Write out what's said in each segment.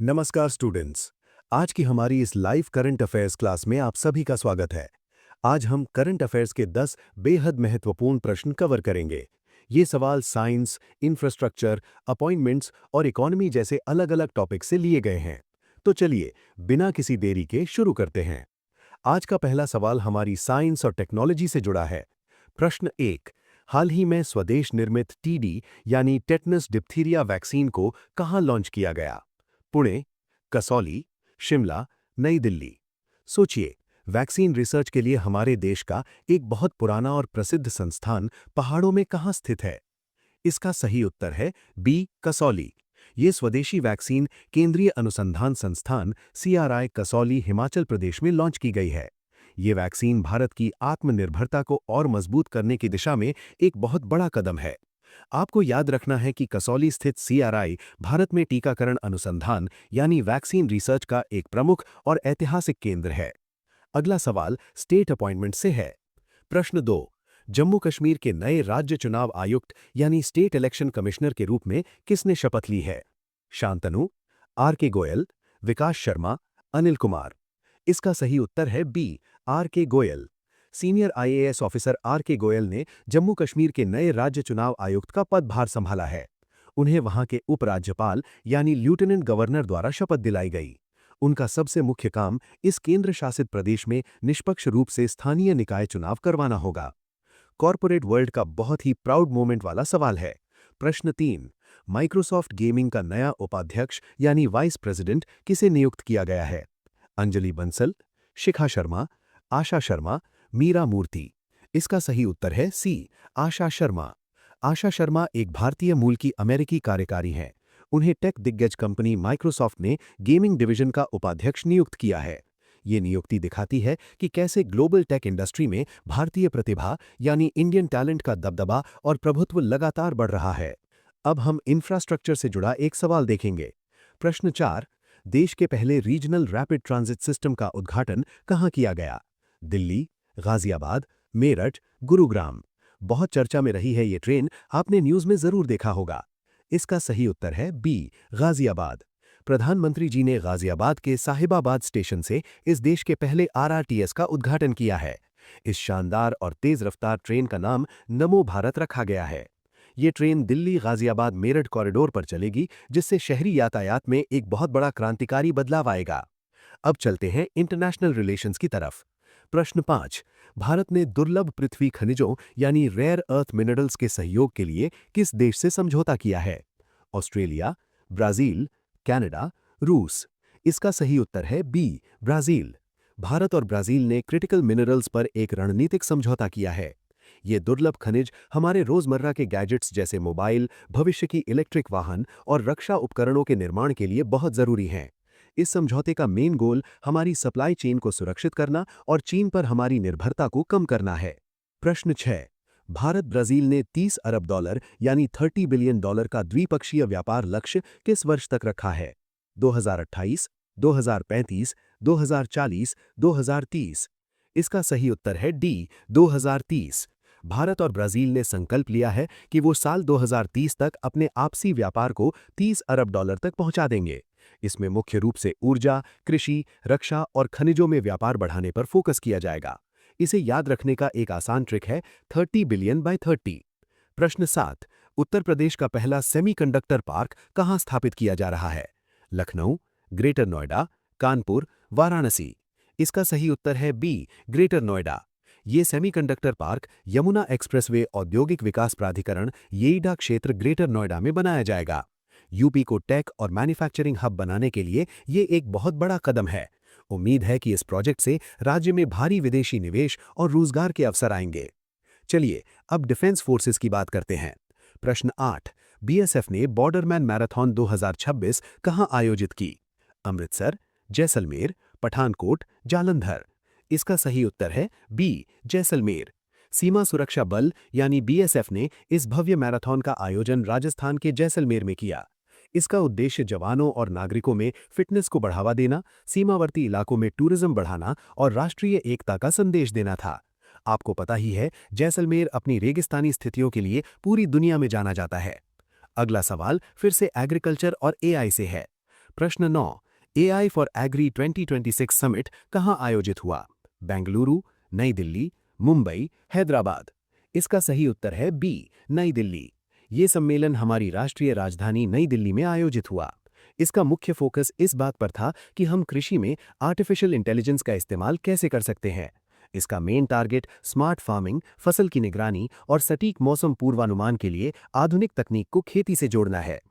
नमस्कार स्टूडेंट्स। आज की हमारी इस लाइव करंट अफेयर्स क्लास में आप सभी का स्वागत है। आज हम करंट अफेयर्स के 10 बेहद महत्वपूर्ण प्रश्न कवर करेंगे। ये सवाल साइंस, इंफ्रास्ट्रक्चर, अपॉइंटमेंट्स और इकोनॉमी जैसे अलग-अलग टॉपिक से लिए गए हैं। तो चलिए, बिना किसी देरी के शुरू करते हैं। आज का पहला सवाल हमारी साइंस और टेक्नोलॉजी से जुड़ा है। प्रश्न 1। हाल ही में स्वदेश निर्मित टीडी यानी टेटनस डिप्थीरिया वैक्सीन को कहाँ लॉन्च किया गया? पुणे, कसौली, शिमला, नई दिल्ली। सोचिए, वैक्सीन रिसर्च के लिए हमारे देश का एक बहुत पुराना और प्रसिद्ध संस्थान पहाड़ों में कहाँ स्थित है? इसका सही उत्तर है बी, कसौली। ये स्वदेशी वैक्सीन केंद्रीय अनुसंधान संस्थान सीआरआई कसौली, हिमाचल प्रदेश में लॉन्च की गई है। ये वैक्सीन भारत की आत्मनिर्भरता को और मजबूत करने की दिशा में एक बहुत बड़ा कदम है। आपको याद रखना है कि कसौली स्थित सीआरआई भारत में टीकाकरण अनुसंधान यानी वैक्सीन रिसर्च का एक प्रमुख और ऐतिहासिक केंद्र है। अगला सवाल स्टेट अपॉइंटमेंट से है। प्रश्न 2। जम्मू कश्मीर के नए राज्य चुनाव आयुक्त यानी स्टेट इलेक्शन कमिश्नर के रूप में किसने शपथ ली है? शांतनु, आर के गोयल, विकास शर्मा, अनिल कुमार। इसका सही उत्तर है बी, R K Goyal. Senior IAS officer R K Goyal ने जम्मू कश्मीर के नए राज्य चुनाव आयुक्त का पदभार संभाला है। उन्हें वहां के उपराज्यपाल यानी लेफ्टिनेंट गवर्नर द्वारा शपथ दिलाई गई। उनका सबसे मुख्य काम इस केंद्र शासित प्रदेश में निष्पक्ष रूप से स्थानीय निकाय चुनाव करवाना होगा। कॉर्पोरेट वर्ल्ड का बहुत ही प्राउड मोमेंट वाला सवाल है। प्रश्न 3। माइक्रोसॉफ्ट गेमिंग का नया उपाध्यक्ष यानी वाइस प्रेसिडेंट किसे नियुक्त किया गया है? अंजलि बंसल, शिखा शर्मा, आशा शर्मा, मीरा मूर्ति। इसका सही उत्तर है सी, आशा शर्मा। आशा शर्मा एक भारतीय मूल की अमेरिकी कार्यकारी हैं। उन्हें टेक दिग्गज कंपनी माइक्रोसॉफ्ट ने गेमिंग डिवीजन का उपाध्यक्ष नियुक्त किया है। ये नियुक्ति दिखाती है कि कैसे ग्लोबल टेक इंडस्ट्री में भारतीय प्रतिभा यानी इंडियन टैलेंट का दबदबा और प्रभुत्व लगातार बढ़ रहा है। अब हम इंफ्रास्ट्रक्चर से जुड़ा एक सवाल देखेंगे। प्रश्न 4। देश के पहले रीजनल रैपिड ट्रांजिट सिस्टम का उद्घाटन कहाँ किया गया? दिल्ली, गाजियाबाद, मेरठ, गुरुग्राम। बहुत चर्चा में रही है ये ट्रेन, आपने न्यूज़ में जरूर देखा होगा। इसका सही उत्तर है बी, गाजियाबाद। प्रधानमंत्री जी ने गाजियाबाद के साहिबाबाद स्टेशन से इस देश के पहले आरआरटीएस का उद्घाटन किया है। इस शानदार और तेज रफ्तार ट्रेन का नाम नमो भारत रखा गया है। ये ट्रेन दिल्ली गाजियाबाद मेरठ कॉरिडोर पर चलेगी, जिससे शहरी यातायात में एक बहुत बड़ा क्रांतिकारी बदलाव आएगा। अब चलते हैं इंटरनेशनल रिलेशंस की तरफ। प्रश्न 5। भारत ने दुर्लभ पृथ्वी खनिजों यानी रेयर अर्थ मिनरल्स के सहयोग के लिए किस देश से समझौता किया है? ऑस्ट्रेलिया, ब्राजील, कनाडा, रूस। इसका सही उत्तर है बी, ब्राजील। भारत और ब्राजील ने क्रिटिकल मिनरल्स पर एक रणनीतिक समझौता किया है। ये दुर्लभ खनिज हमारे रोजमर्रा के गैजेट्स जैसे मोबाइल, भविष्य की इलेक्ट्रिक वाहन और रक्षा उपकरणों के निर्माण के लिए बहुत जरूरी हैं। इस समझौते का मेन गोल हमारी सप्लाई चेन को सुरक्षित करना और चीन पर हमारी निर्भरता को कम करना है। प्रश्न 6। भारत ब्राजील ने 30 अरब डॉलर यानी 30 बिलियन डॉलर का द्विपक्षीय व्यापार लक्ष्य किस वर्ष तक रखा है? 2028, 2035, 2040, 2030। इसका सही उत्तर है डी, 2030। भारत और ब्राजील ने संकल्प लिया है कि वो साल 2030 तक अपने आपसी व्यापार को 30 अरब डॉलर तक पहुंचा देंगे। इसमें मुख्य रूप से ऊर्जा, कृषि, रक्षा और खनिजों में व्यापार बढ़ाने पर फोकस किया जाएगा। इसे याद रखने का एक आसान ट्रिक है 30 बिलियन बाय 30। प्रश्न 7। उत्तर प्रदेश का पहला सेमीकंडक्टर पार्क कहाँ स्थापित किया जा रहा है? लखनऊ, ग्रेटर नोएडा, कानपुर, वाराणसी। इसका सही उत्तर है बी, ग्रेटर नोएडा। ये सेमीकंडक्टर पार्क यमुना एक्सप्रेसवे औद्योगिक विकास प्राधिकरण येईडा क्षेत्र ग्रेटर नोएडा में बनाया जाएगा। यूपी को टेक और मैन्युफैक्चरिंग हब बनाने के लिए ये एक बहुत बड़ा कदम है। उम्मीद है कि इस प्रोजेक्ट से राज्य में भारी विदेशी निवेश और रोजगार के अवसर आएंगे। चलिए, अब डिफेंस फोर्सेस की बात करते हैं। प्रश्न 8। बीएसएफ ने बॉर्डरमैन मैराथन 2026 कहां आयोजित की? अमृतसर, जैसलमेर, पठानकोट, जालंधर। इसका सही उत्तर है बी, जैसलमेर। सीमा सुरक्षा बल यानी बीएसएफ ने इस भव्य मैराथन का आयोजन राजस्थान के जैसलमेर में किया। इसका उद्देश्य जवानों और नागरिकों में फिटनेस को बढ़ावा देना, सीमावर्ती इलाकों में टूरिज्म बढ़ाना और राष्ट्रीय एकता का संदेश देना था। आपको पता ही है, जैसलमेर अपनी रेगिस्तानी स्थितियों के लिए पूरी दुनिया में जाना जाता है। अगला सवाल फिर से एग्रीकल्चर और एआई से है। प्रश्न 9। AI फॉर एग्री 2026 समिट कहाँ आयोजित हुआ? बेंगलुरु, नई दिल्ली, मुंबई, हैदराबाद। इसका सही उत्तर है बी, नई दिल्ली। ये सम्मेलन हमारी राष्ट्रीय राजधानी नई दिल्ली में आयोजित हुआ। इसका मुख्य फोकस इस बात पर था कि हम कृषि में आर्टिफिशियल इंटेलिजेंस का इस्तेमाल कैसे कर सकते हैं। इसका मेन टारगेट स्मार्ट फार्मिंग, फसल की निगरानी और सटीक मौसम पूर्वानुमान के लिए आधुनिक तकनीक को खेती से जोड़ना है।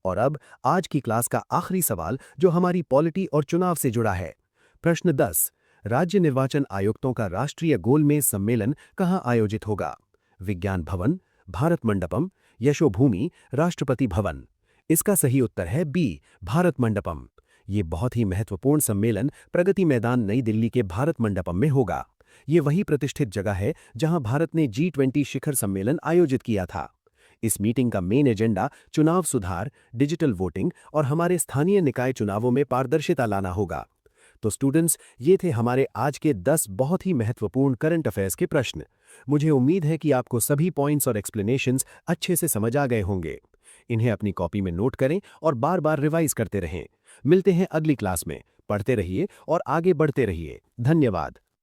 और अब आज की क्लास का आखिरी सवाल जो हमारी पॉलिटी और चुनाव से जुड़ा है। प्रश्न 10। राज्य निर्वाचन आयुक्तों का राष्ट्रीय गोलमेज सम्मेलन कहाँ आयोजित होगा? विज्ञान भवन, भारत मंडपम, यशोभूमि, राष्ट्रपति भवन। इसका सही उत्तर है बी, भारत मंडपम। ये बहुत ही महत्वपूर्ण सम्मेलन प्रगति मैदान नई दिल्ली के भारत मंडपम में होगा। ये वही प्रतिष्ठित जगह है जहां भारत ने G20 शिखर सम्मेलन आयोजित किया था। इस मीटिंग का मेन एजेंडा चुनाव सुधार, डिजिटल वोटिंग और हमारे स्थानीय निकाय चुनावों में पारदर्शिता लाना होगा। तो स्टूडेंट्स, ये थे हमारे आज के 10 बहुत ही महत्वपूर्ण करंट अफेयर्स के प्रश्न। मुझे उम्मीद है कि आपको सभी पॉइंट्स और एक्सप्लेनेशंस अच्छे से समझ आ गए होंगे। इन्हें अपनी कॉपी में नोट करें और बार बार रिवाइज करते रहें। मिलते हैं अगली क्लास में। पढ़ते रहिए और आगे बढ़ते रहिए। धन्यवाद।